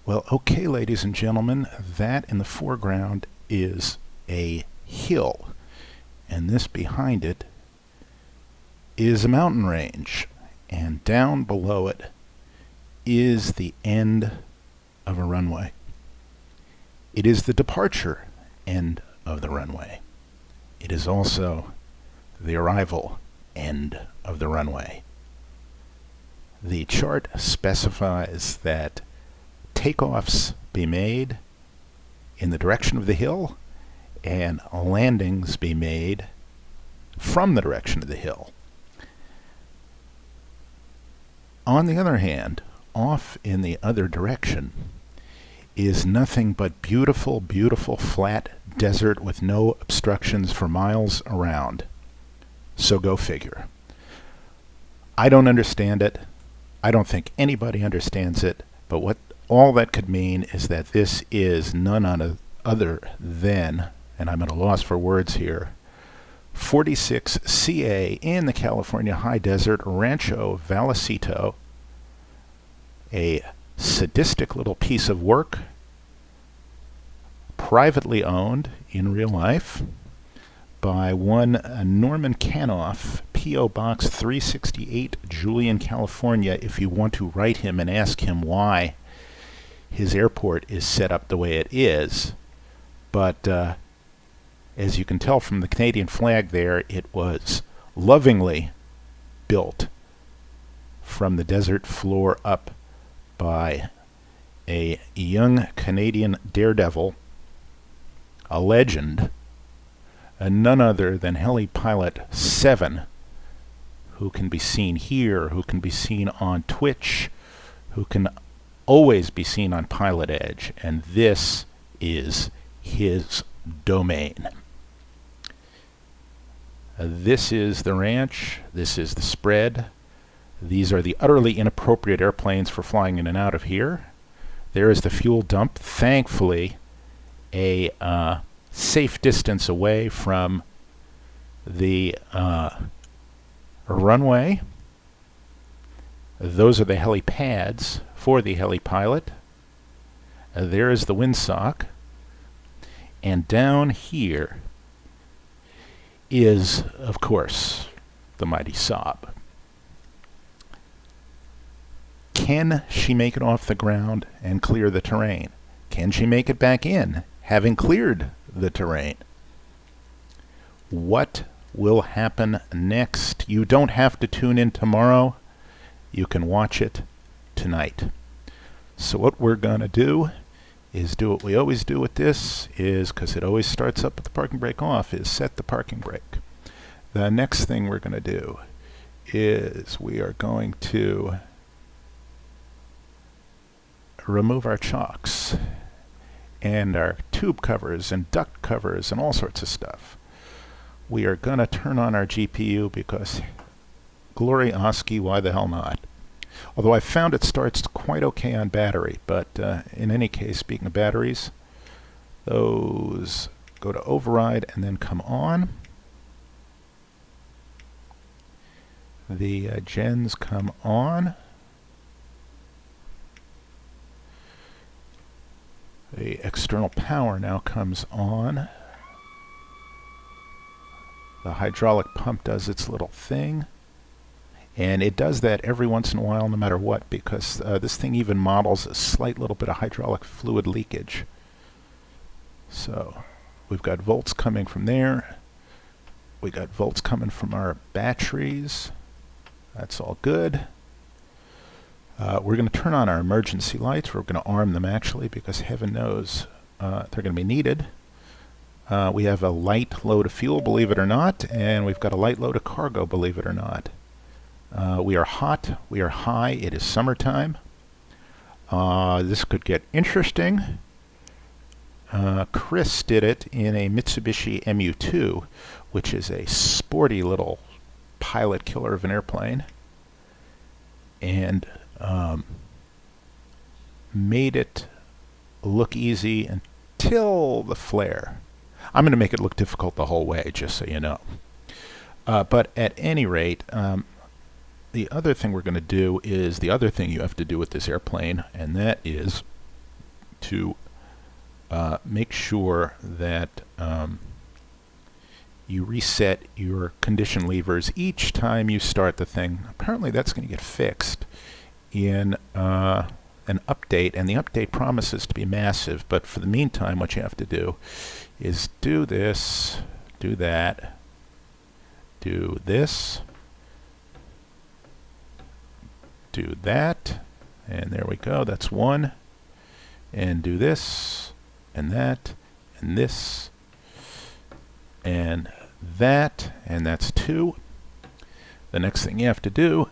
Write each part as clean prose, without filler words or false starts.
Well, okay, ladies and gentlemen, that in the foreground is a hill, and this behind it is a mountain range, and down below it is the end of a runway. It is the departure end of the runway. It is also the arrival end of the runway. The chart specifies that takeoffs be made in the direction of the hill and landings be made from the direction of the hill. On the other hand, off in the other direction is nothing but beautiful, beautiful flat desert with no obstructions for miles around. So go figure. I don't understand it. I don't think anybody understands it, but what all that could mean is that this is none other than, and I'm at a loss for words here, 46CA in the California high desert, Rancho Vallecito, a sadistic little piece of work, privately owned in real life by one Norman Canoff, P.O. Box 368, Julian, California, if you want to write him and ask him why his airport is set up the way it is. But as you can tell from the Canadian flag there, it was lovingly built from the desert floor up by a young Canadian daredevil, a legend, and none other than Helipilot 7, who can be seen here, who can be seen on Twitch, who can always be seen on Pilot Edge, and this is his domain. This is the ranch, this is the spread. These are the utterly inappropriate airplanes for flying in and out of here. There is the fuel dump, thankfully a safe distance away from the runway. Those are the helipads for the Helipilot. There is the windsock. And down here is, of course, the Mighty SAAB. Can she make it off the ground and clear the terrain? Can she make it back in, having cleared the terrain? What will happen next? You don't have to tune in tomorrow. You can watch it tonight. So what we're going to do is do what we always do with this, is, because it always starts up with the parking brake off, is set the parking brake. The next thing we're going to do is we are going to remove our chocks and our tube covers and duct covers and all sorts of stuff. We are going to turn on our GPU because glory Oski, why the hell not? Although I found it starts quite okay on battery, but in any case, speaking of batteries, those go to override and then come on. The gens come on. The external power now comes on. The hydraulic pump does its little thing. And it does that every once in a while no matter what, because this thing even models a slight little bit of hydraulic fluid leakage. So we've got volts coming from there. We got volts coming from our batteries. That's all good. We're going to turn on our emergency lights. We're going to arm them actually, because heaven knows they're going to be needed. We have a light load of fuel, believe it or not, and we've got a light load of cargo, believe it or not. We are hot, we are high, it is summertime. This could get interesting. Chris did it in a Mitsubishi MU2, which is a sporty little pilot killer of an airplane, and made it look easy until the flare. I'm going to make it look difficult the whole way, just so you know. But at any rate, the other thing we're going to do is the other thing you have to do with this airplane, and that is to make sure that you reset your condition levers each time you start the thing. Apparently that's going to get fixed in an update, and the update promises to be massive, but for the meantime what you have to do is do this, do that, do this, do that, and there we go, that's one, and do this, and that, and this, and that, and that's two. The next thing you have to do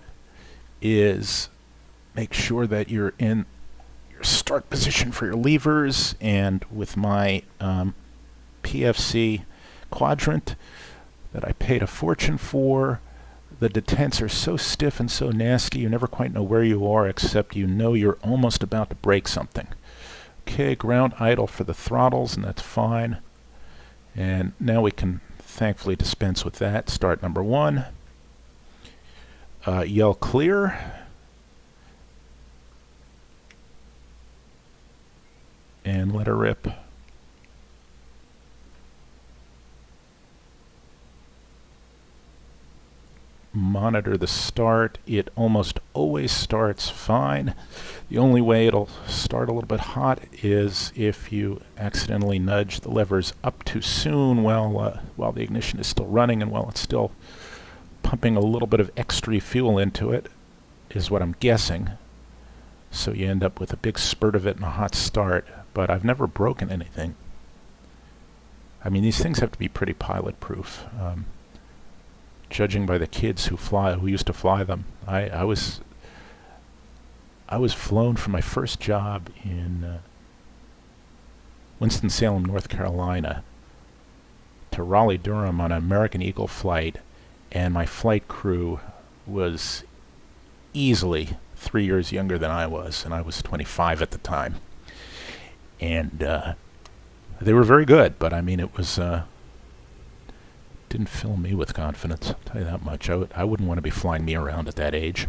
is make sure that you're in your start position for your levers, and with my PFC quadrant that I paid a fortune for, the detents are so stiff and so nasty you never quite know where you are, except you know you're almost about to break something. Okay, ground idle for the throttles, and that's fine. And now we can thankfully dispense with that. Start number one. Yell clear. And let her rip. Monitor the start. It almost always starts fine. The only way it'll start a little bit hot is if you accidentally nudge the levers up too soon while the ignition is still running and while it's still pumping a little bit of extra fuel into it, is what I'm guessing. So you end up with a big spurt of it and a hot start, but I've never broken anything. I mean, these things have to be pretty pilot proof. Judging by the kids who used to fly them, I was flown for my first job in Winston-Salem, North Carolina, to Raleigh-Durham on an American Eagle flight, and my flight crew was easily 3 years younger than I was, and I was 25 at the time. And they were very good, but I mean, it was didn't fill me with confidence, I'll tell you that much. I wouldn't want to be flying me around at that age.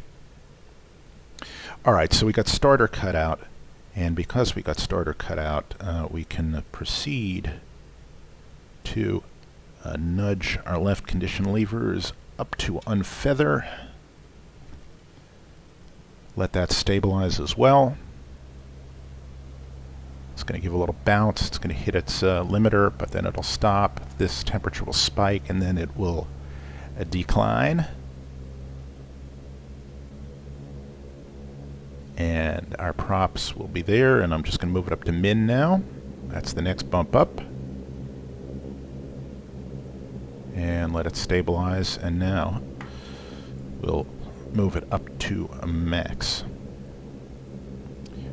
Alright, so we got starter cut out, and because we got starter cut out, we can proceed to nudge our left condition levers up to unfeather. Let that stabilize as well. It's going to give a little bounce. It's going to hit its limiter, but then it'll stop. This temperature will spike, and then it will decline. And our props will be there, and I'm just going to move it up to min now. That's the next bump up. And let it stabilize, and now we'll move it up to a max.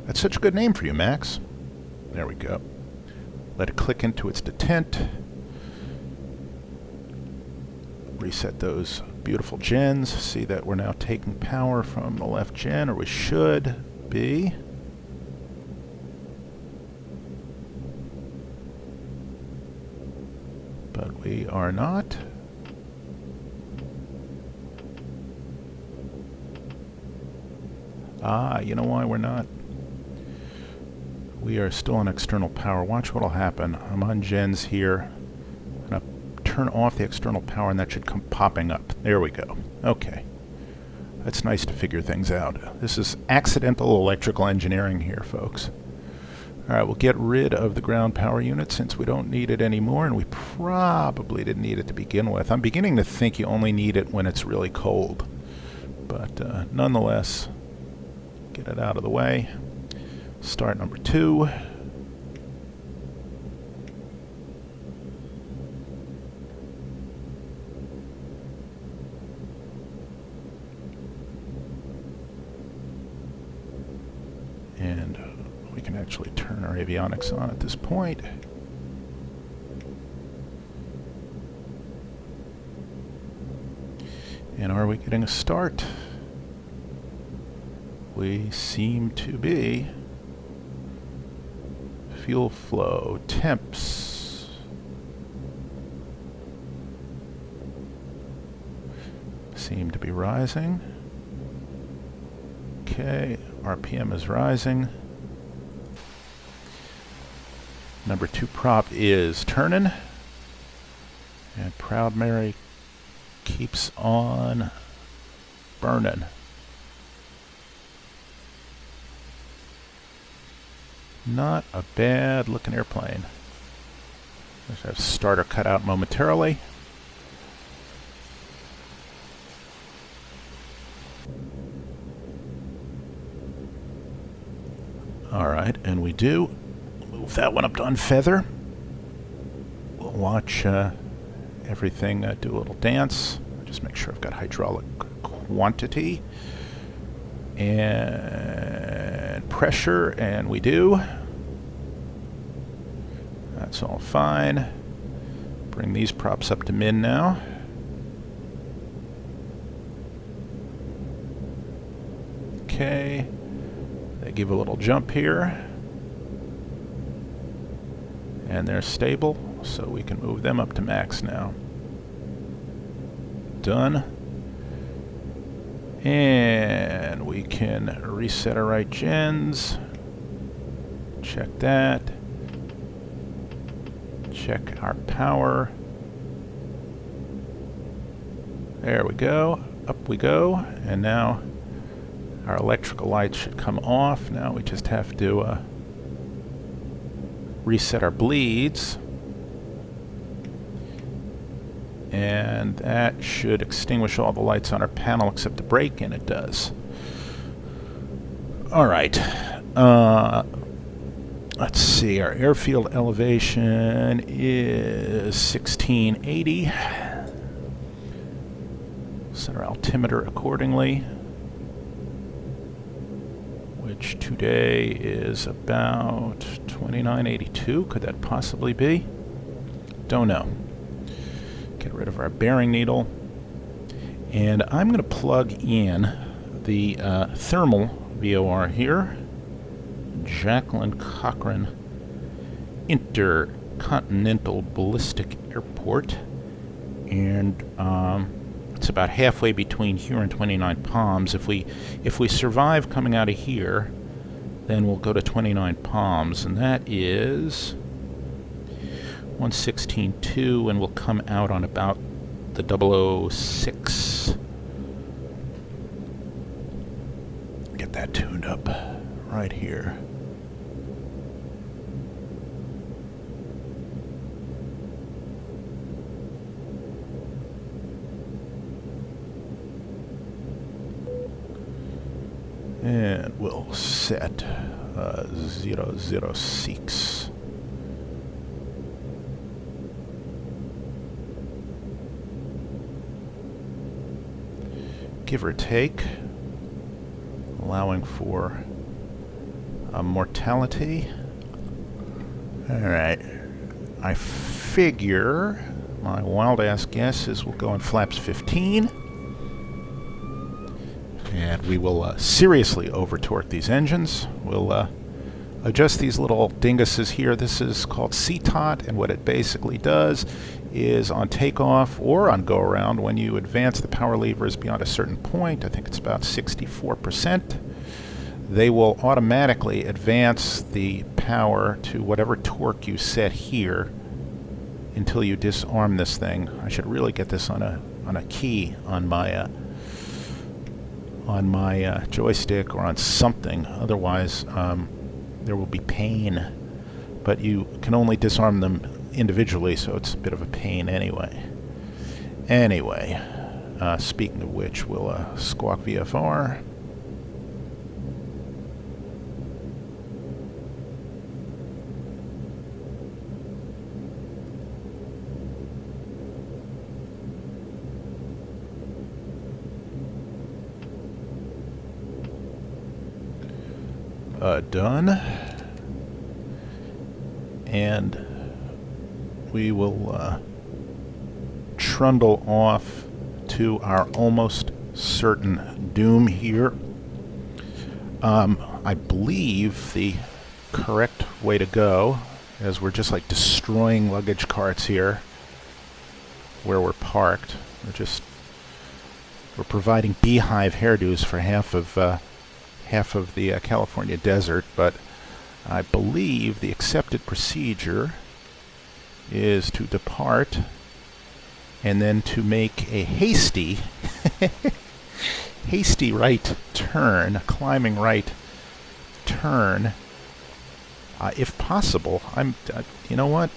That's such a good name for you, Max. There we go. Let it click into its detent. Reset those beautiful gens. See that we're now taking power from the left gen, or we should be. But we are not. Ah, you know why we're not? We are still on external power. Watch what'll happen. I'm on gens here. I'm going to turn off the external power, and that should come popping up. There we go. Okay. That's nice to figure things out. This is accidental electrical engineering here, folks. Alright, we'll get rid of the ground power unit since we don't need it anymore, and we probably didn't need it to begin with. I'm beginning to think you only need it when it's really cold. But nonetheless, get it out of the way. Start number 2. And we can actually turn our avionics on at this point. And are we getting a start? We seem to be. Fuel flow, temps. Seem to be rising. Okay, RPM is rising. Number 2 prop is turning. And Proud Mary keeps on burning. Not a bad looking airplane. Let's have starter cut out momentarily. Alright, and we do move that one up to unfeather. We'll watch everything do a little dance. Just make sure I've got hydraulic quantity and pressure, and we do. That's all fine. Bring these props up to min now. Okay. They give a little jump here. And they're stable, so we can move them up to max now. Done. And we can reset our right gens. Check that. Check our power. There we go. Up we go. And now our electrical lights should come off. Now we just have to reset our bleeds. And that should extinguish all the lights on our panel except the brake, and it does. Alright. Let's see, our airfield elevation is 1680. Set our altimeter accordingly, which today is about 2982. Could that possibly be? Don't know. Get rid of our bearing needle. And I'm going to plug in the thermal VOR here. Jacqueline Cochran Intercontinental Ballistic Airport. And it's about halfway between here and 29 Palms. If we survive coming out of here, then we'll go to 29 Palms, and that is 116.2, and we'll come out on about the 006. Get that tuned up right here. And we'll set 006. Give or take, allowing for a mortality. Alright, I figure my wild ass guess is we'll go on flaps 15. And we will seriously over-torque these engines. We'll adjust these little dinguses here. This is called CTOT, and what it basically does is on takeoff or on go-around, when you advance the power levers beyond a certain point, I think it's about 64%, they will automatically advance the power to whatever torque you set here until you disarm this thing. I should really get this on a key on my joystick or on something, otherwise there will be pain. But you can only disarm them individually, so it's a bit of a pain anyway. Anyway, speaking of which, we'll squawk VFR. Done. And we will trundle off to our almost certain doom here. I believe the correct way to go, as we're just like destroying luggage carts here where we're parked. We're providing beehive hairdos for half of the California desert, but I believe the accepted procedure is to depart and then to make a hasty hasty right turn, a climbing right turn, if possible. You know what?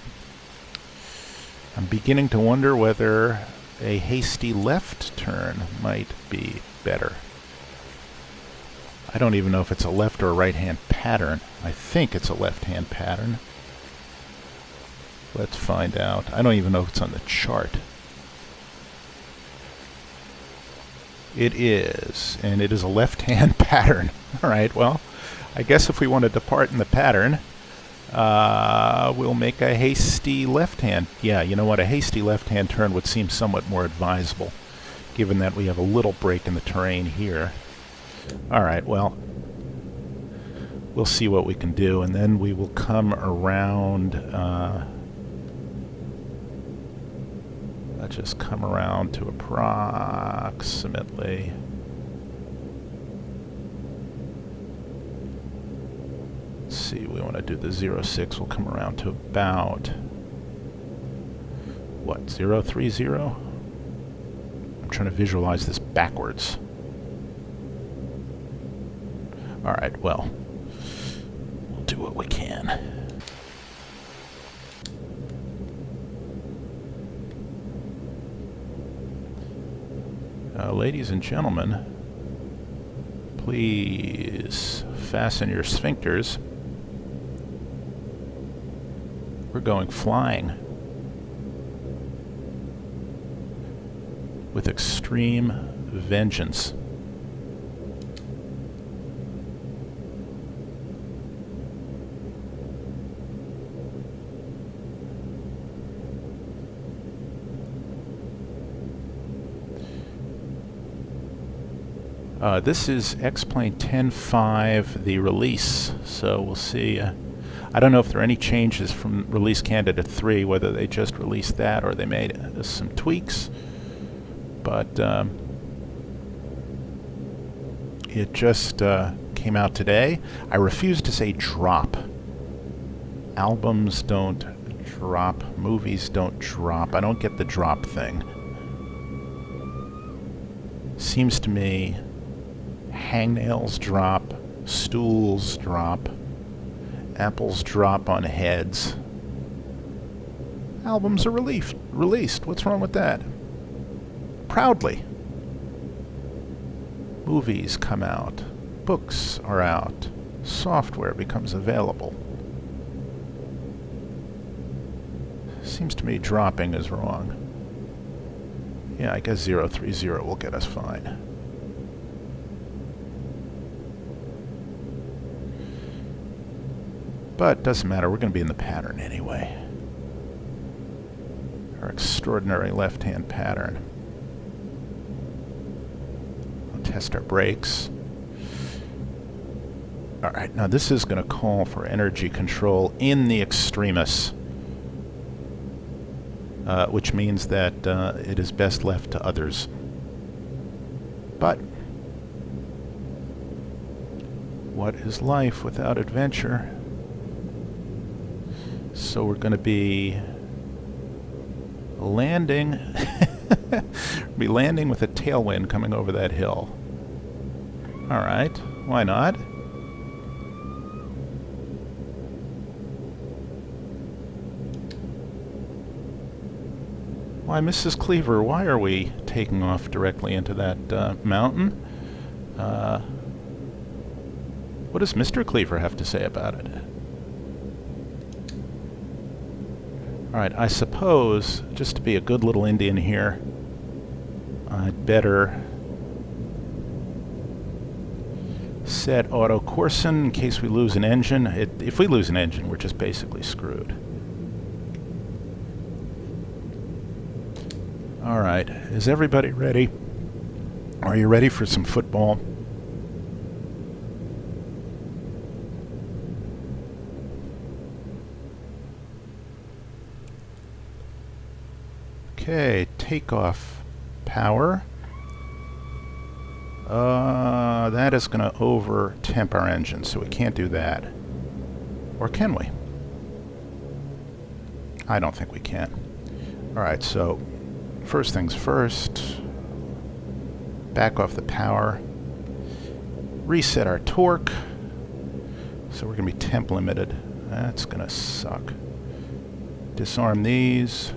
I'm beginning to wonder whether a hasty left turn might be better. I don't even know if it's a left or a right-hand pattern. I think it's a left-hand pattern. Let's find out. I don't even know if it's on the chart. It is, and it is a left-hand pattern. All right, well, I guess if we want to depart in the pattern, we'll make a hasty left-hand. Yeah, you know what? A hasty left-hand turn would seem somewhat more advisable, given that we have a little break in the terrain here. All right, well, we'll see what we can do, and then we will come around. Let's just come around to approximately. Let's see, we want to do the 06. We'll come around to about, what, 030? I'm trying to visualize this backwards. All right, well, we'll do what we can. Ladies and gentlemen, please fasten your sphincters. We're going flying with extreme vengeance. This is X-Plane 10.5, the release, so we'll see. I don't know if there are any changes from release candidate 3, whether they just released that or they made some tweaks, but it just came out today. I refuse to say drop. Albums don't drop. Movies don't drop. I don't get the drop thing. Seems to me hangnails drop, stools drop, apples drop on heads. Albums are released. What's wrong with that? Proudly. Movies come out. Books are out. Software becomes available. Seems to me dropping is wrong. Yeah, I guess 030 will get us fine. But doesn't matter, we're going to be in the pattern anyway. Our extraordinary left-hand pattern. I'll test our brakes. Alright, now this is going to call for energy control in the extremis, which means that it is best left to others. But what is life without adventure? So we're going to be landing with a tailwind coming over that hill. All right, why not? Why, Mrs. Cleaver, why are we taking off directly into that mountain? What does Mr. Cleaver have to say about it? Alright, I suppose, just to be a good little Indian here, I'd better set auto coursen in case we lose an engine. If we lose an engine, we're just basically screwed. Alright, is everybody ready? Are you ready for some football? Okay, takeoff power. That is going to over-temp our engine, so we can't do that. Or can we? I don't think we can. Alright, so first things first. Back off the power. Reset our torque. So we're going to be temp limited. That's going to suck. Disarm these.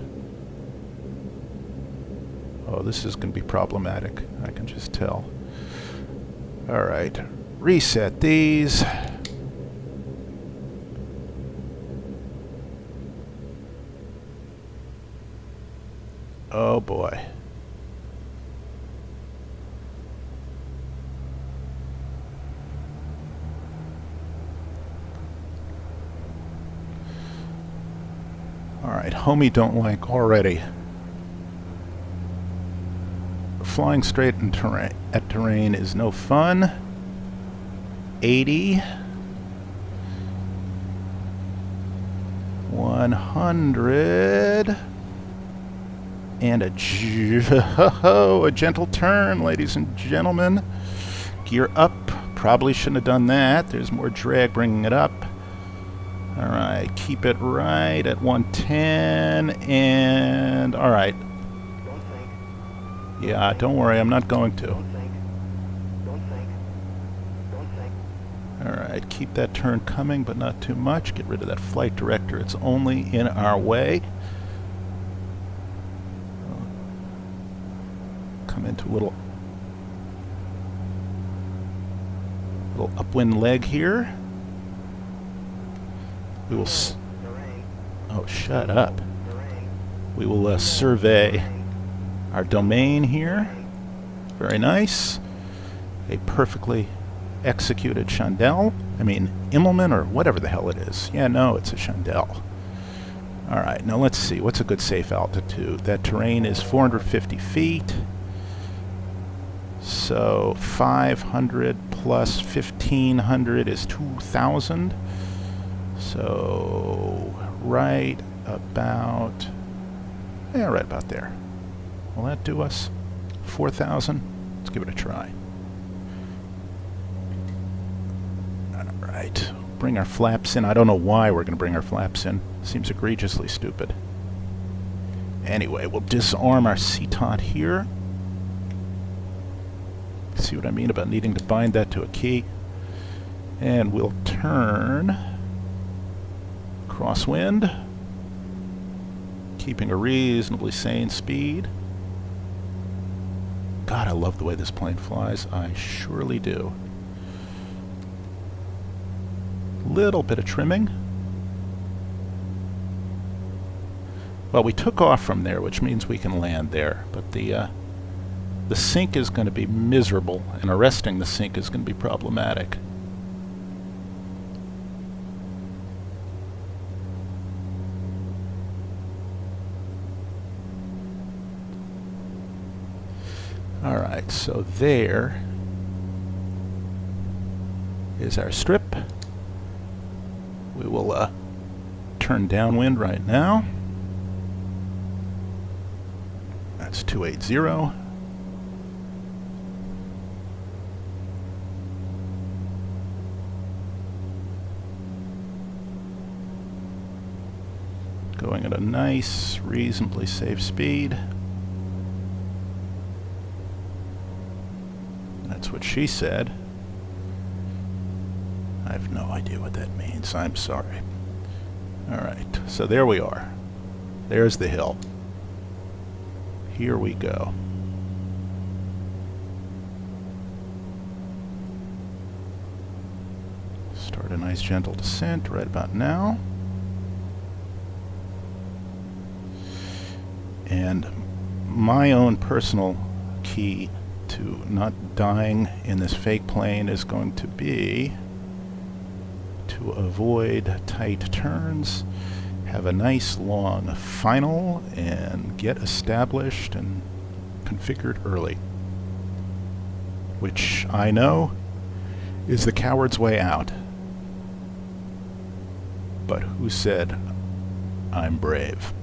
Oh, this is going to be problematic. I can just tell. Alright. Reset these. Oh boy. Alright, homie don't like already. Flying straight in at terrain is no fun. 80. 100. And a gentle turn, ladies and gentlemen. Gear up. Probably shouldn't have done that. There's more drag bringing it up. Alright, keep it right at 110. And, alright. Yeah, don't worry, I'm not going to. Alright, keep that turn coming, but not too much. Get rid of that flight director. It's only in our way. Come into a little upwind leg here. We will oh, shut up. We will survey our domain here. Very nice. A perfectly executed chandelle. I mean, Immelman or whatever the hell it is. Yeah, no, it's a chandelle. Alright, now let's see. What's a good safe altitude? That terrain is 450 feet. So 500 plus 1500 is 2000. So right about there. Will that do us? 4,000? Let's give it a try. Alright, bring our flaps in. I don't know why we're going to bring our flaps in. Seems egregiously stupid. Anyway, we'll disarm our CTOT here. See what I mean about needing to bind that to a key. And we'll turn crosswind, keeping a reasonably sane speed. God, I love the way this plane flies. I surely do. Little bit of trimming. Well, we took off from there, which means we can land there, but the sink is going to be miserable, and arresting the sink is going to be problematic. Alright, so there is our strip. We will turn downwind right now. That's 280. Going at a nice, reasonably safe speed. That's what she said. I have no idea what that means. I'm sorry. Alright, so there we are. There's the hill. Here we go. Start a nice gentle descent right about now. And my own personal key to not dying in this fake plane is going to be to avoid tight turns, have a nice long final, and get established and configured early. Which I know is the coward's way out. But who said I'm brave?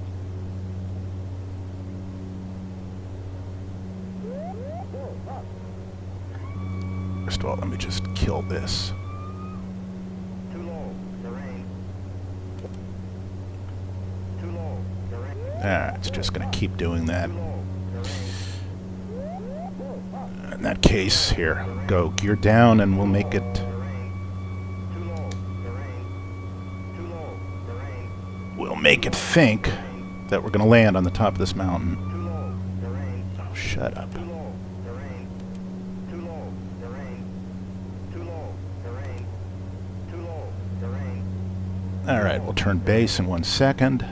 First of all, let me just kill this. Too low, terrain. It's just going to keep doing that. In that case, here, go gear down and we'll make it... We'll make it think that we're going to land on the top of this mountain. Oh, shut up. Alright, we'll turn base in 1 second.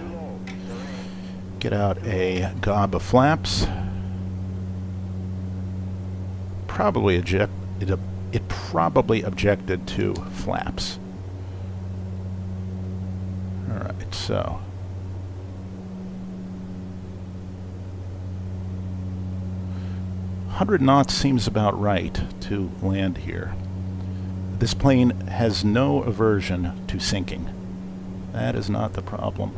Get out a gob of flaps. It probably objected to flaps. Alright, so... "100 knots seems about right to land here. This plane has no aversion to sinking. That is not the problem.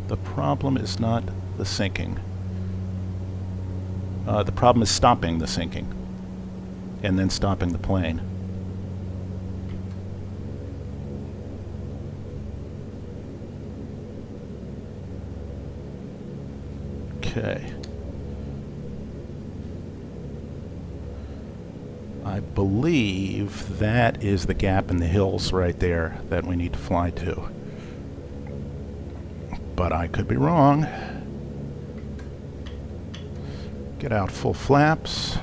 The problem is not the sinking. The problem is stopping the sinking. And then stopping the plane. Okay. I believe that is the gap in the hills right there that we need to fly to. But I could be wrong. Get out full flaps.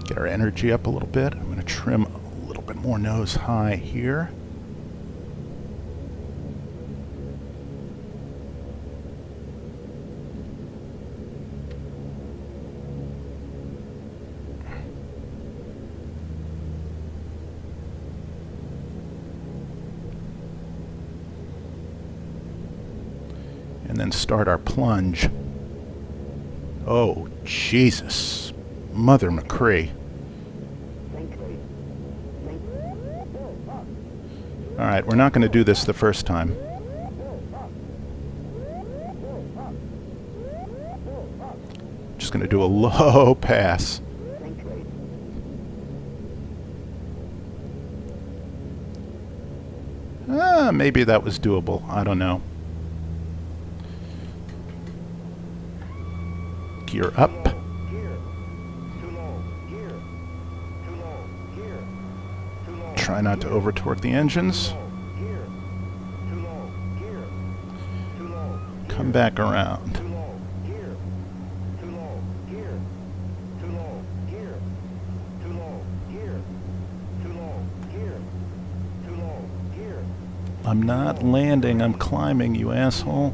Get our energy up a little bit. I'm going to trim a little bit more nose high here. And then start our plunge. Oh, Jesus. Mother McCree. Alright, we're not going to do this the first time. Just going to do a low pass. Maybe that was doable. I don't know. Gear up. Try not to over-torque the engines. Come back around. I'm not landing, I'm climbing, you asshole.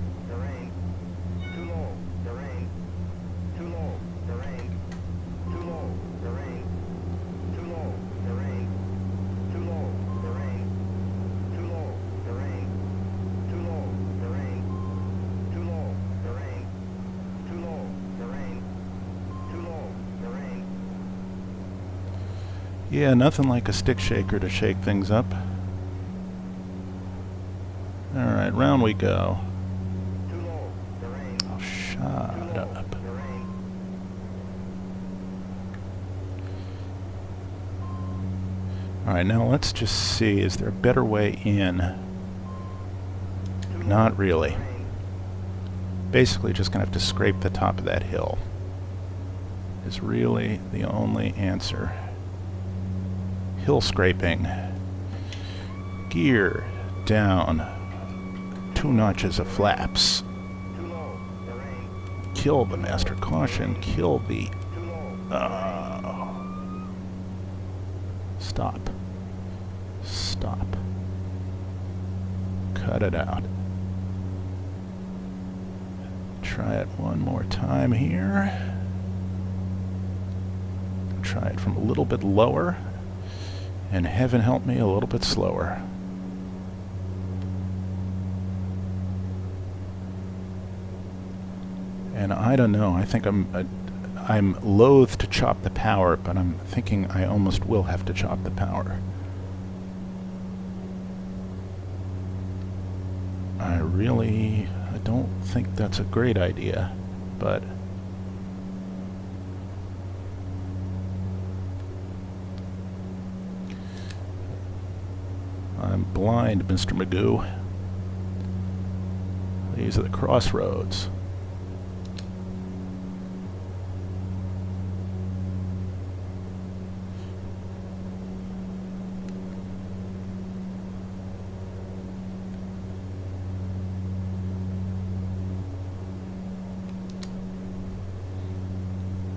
Yeah, nothing like a stick shaker to shake things up. Alright, round we go. Oh, shut up. Alright, now let's just see, is there a better way in? Not really. Basically just gonna have to scrape the top of that hill. Is really the only answer. Hill scraping. Gear down. 2 notches of flaps. Kill the master caution. Kill the... Stop. Stop. Cut it out. Try it one more time here. Try it from a little bit lower. And heaven help me, a little bit slower. And I don't know, I think I'm loath to chop the power, but I'm thinking I almost will have to chop the power. I don't think that's a great idea, but... I'm blind, Mr. Magoo. These are the crossroads.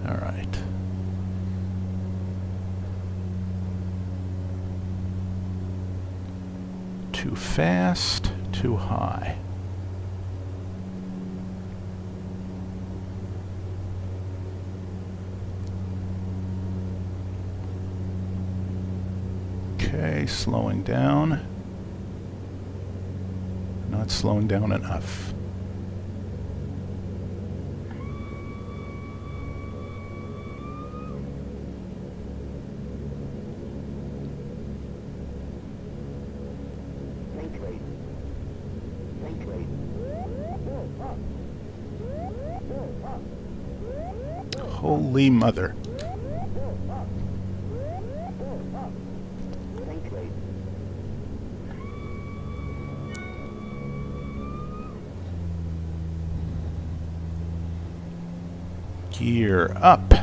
All right. Too fast, too high. Okay, slowing down. Not slowing down enough. Holy mother. Gear up.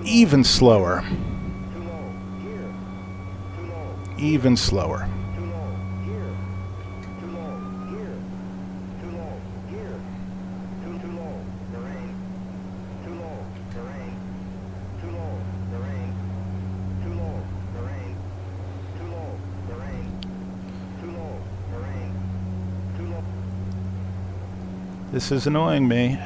Even slower. Even slower. This is annoying me.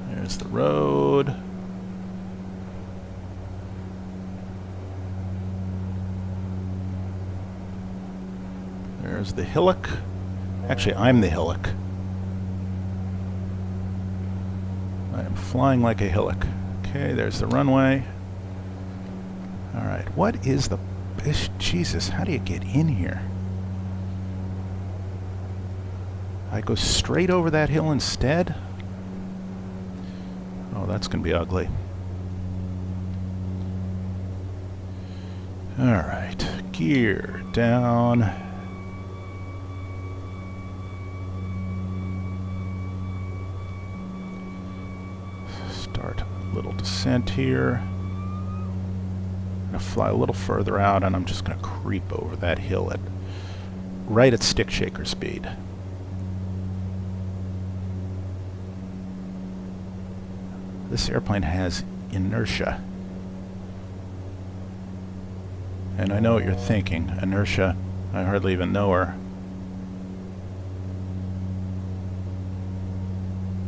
There's the road. There's the hillock. Actually, I'm the hillock. I am flying like a hillock. Okay, there's the runway. Alright, what is the... Jesus, how do you get in here? I go straight over that hill instead? Oh, that's going to be ugly. Alright, gear down. Start a little descent here. I'm going to fly a little further out, and I'm just going to creep over that hill at right at stick shaker speed. This airplane has inertia. And I know what you're thinking. Inertia, I hardly even know her.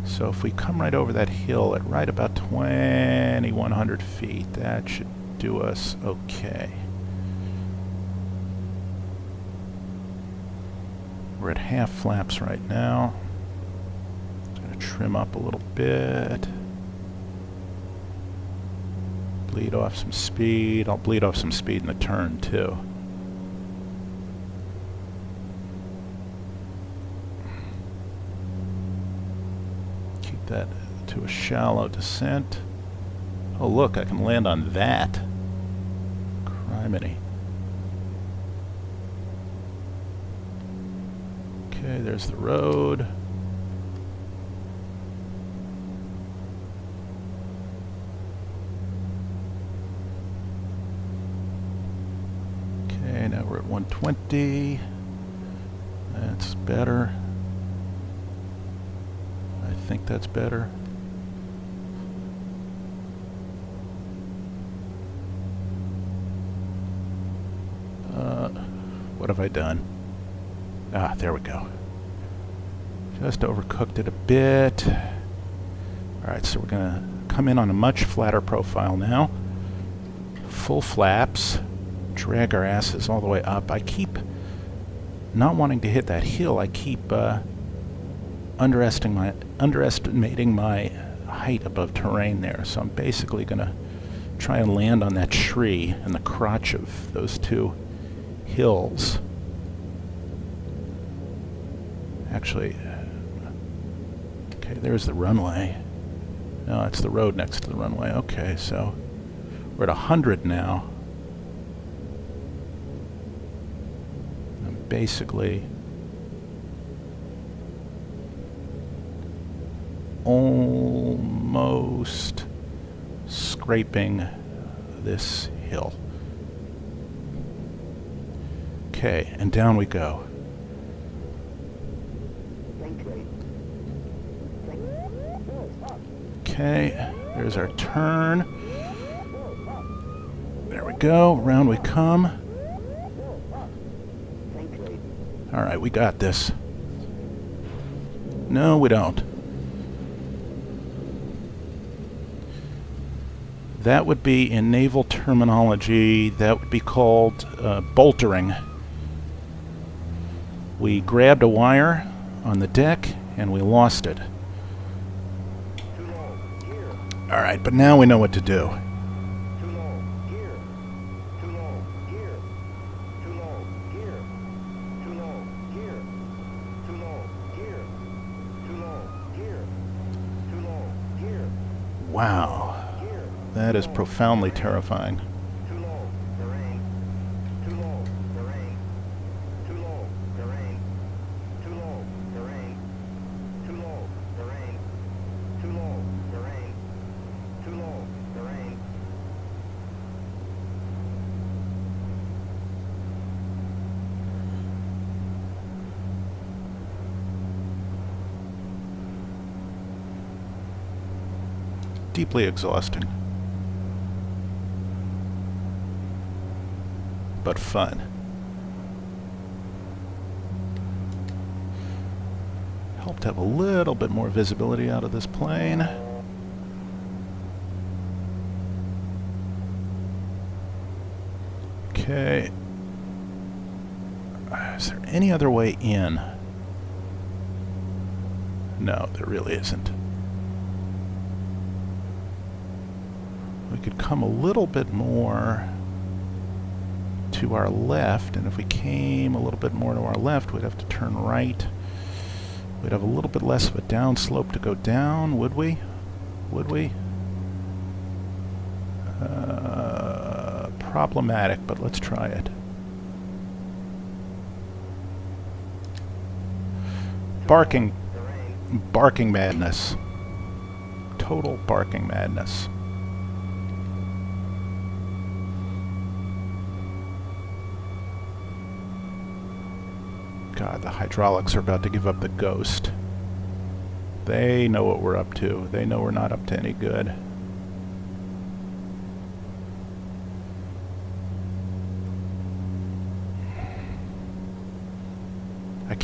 So if we come right over that hill at right about 2,100 feet, that should do us okay. We're at half flaps right now. Just going to trim up a little bit. Bleed off some speed. I'll bleed off some speed in the turn too. Keep that to a shallow descent. Oh look, I can land on that. Criminy. Okay, there's the road. Okay, now we're at 120. That's better. I think that's better. What have I done? Ah, there we go. Just overcooked it a bit. Alright, so we're going to come in on a much flatter profile now. Full flaps. Drag our asses all the way up. I keep not wanting to hit that hill. I keep underestimating my height above terrain there. So I'm basically going to try and land on that tree in the crotch of those two hills. Actually, okay, there's the runway. No, it's the road next to the runway. Okay, so we're at 100 now. I'm basically almost scraping this hill. Okay, and down we go. Okay, there's our turn. There we go, round we come. Alright, we got this. No, we don't. That would be, in naval terminology, that would be called boltering. We grabbed a wire on the deck and we lost it. Alright, but now we know what to do. Wow. That is profoundly terrifying. Deeply exhausting. But fun. Helped have a little bit more visibility out of this plane. Okay. Is there any other way in? No, there really isn't. We could come a little bit more to our left, and if we came a little bit more to our left, we'd have to turn right. We'd have a little bit less of a downslope to go down, would we? Would we? Problematic, but let's try it. Barking madness. Total barking madness. God, the hydraulics are about to give up the ghost. They know what we're up to. They know we're not up to any good.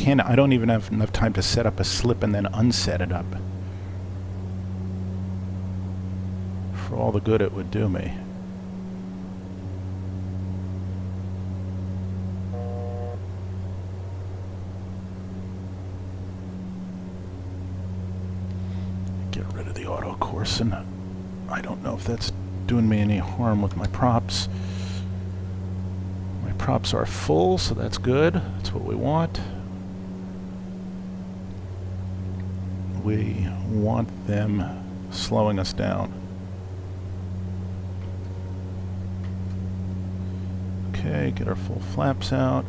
I don't even have enough time to set up a slip and then unset it up. For all the good it would do me. Get rid of the auto course, and I don't know if that's doing me any harm with my props. My props are full, so that's good. That's what we want. We want them slowing us down. Okay, get our full flaps out.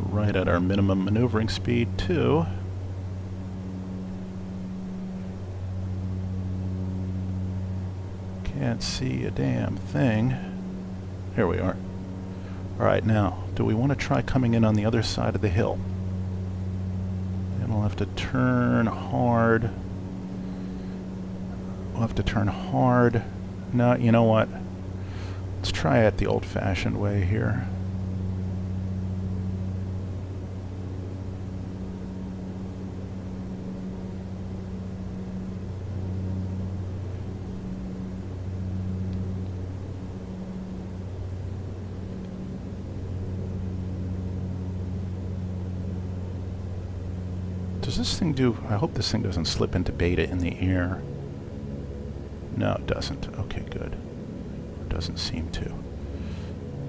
Right at our minimum maneuvering speed, too. Can't see a damn thing. Here we are. Alright, now, do we want to try coming in on the other side of the hill? And we'll have to turn hard. We'll have to turn hard. No, you know what? Let's try it the old-fashioned way here. Does this thing do... I hope this thing doesn't slip into beta in the air. No, it doesn't. Okay, good. It doesn't seem to.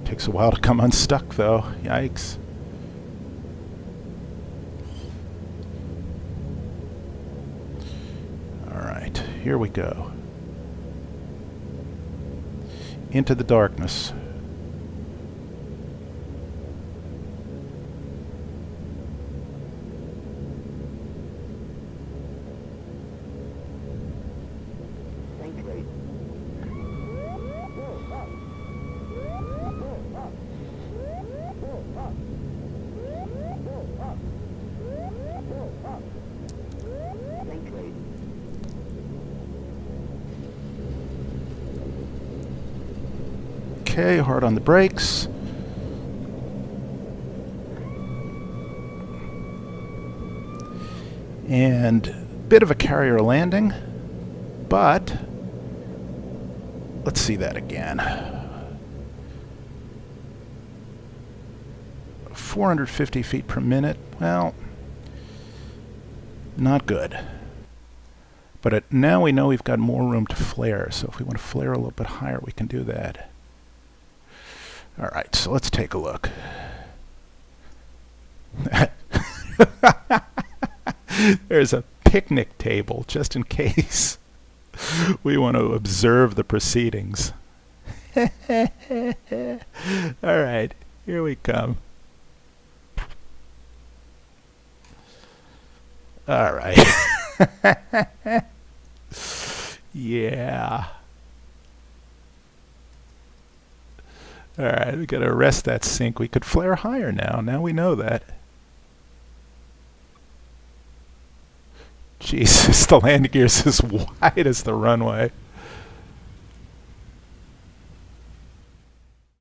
Takes a while to come unstuck, though. Yikes. here we go. Into the darkness. Okay, hard on the brakes. And bit of a carrier landing, but let's see that again. 450 feet per minute. Well, not good. But now we know we've got more room to flare, so if we want to flare a little bit higher, we can do that. All right, so let's take a look. There's a picnic table, just in case we want to observe the proceedings. All right, here we come. All right. Yeah. All right, we got to arrest that sink. We could flare higher now. Now we know that. Jesus, the landing gear's as wide as the runway.